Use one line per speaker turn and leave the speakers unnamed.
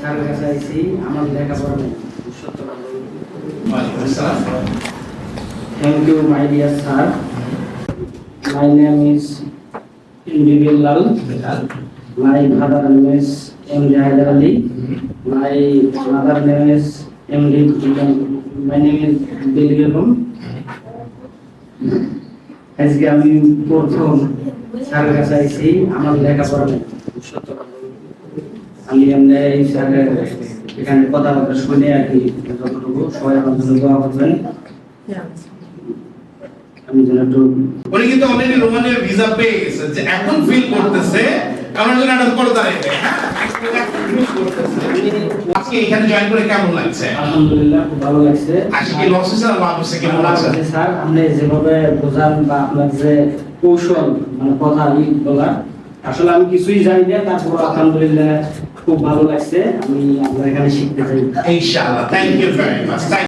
স্যারের কাছে আইছি আমার লেখাপড়া নেই সত্য কথা। Thank you, my dear sir. My name is Individual Lal. My father name is M. Jahidar Ali. My mother name is M.D. My name is Bilgabum. আজকে আমি প্রথম স্যারের কাছে আইছি আমার লেখাপড়া নেই সত্য কথা। আমি এমনি এই স্যারের এখানে কথাবার্তা শুনে আর কি যতটুকু সবাই আমার জন্য দোয়া করবেন। আমি যেন একটু
উনি কিন্তু অলরেডি রোমানিয়ার ভিসা পেয়ে গেছে, যে এখন ফিল করতেছে আমার জন্য একটা বড় দাঁড়াইবে। হ্যাঁ, আজকে এখানে জয়েন করে কেমন লাগছে?
আলহামদুলিল্লাহ খুব ভালো লাগছে।
আজকে লস হয়েছে না লাভ হয়েছে কেমন লাগছে?
স্যার আপনি যেভাবে বোঝান বা আপনার যে কৌশল মানে কথা বলা, আসলে আমি কিছুই জানি না, তারপর আলহামদুলিল্লাহ খুব ভালো লাগছে। আমি আপনার এখানে শিখতে চাই।
ইনশাআল্লাহ। Thank you very much.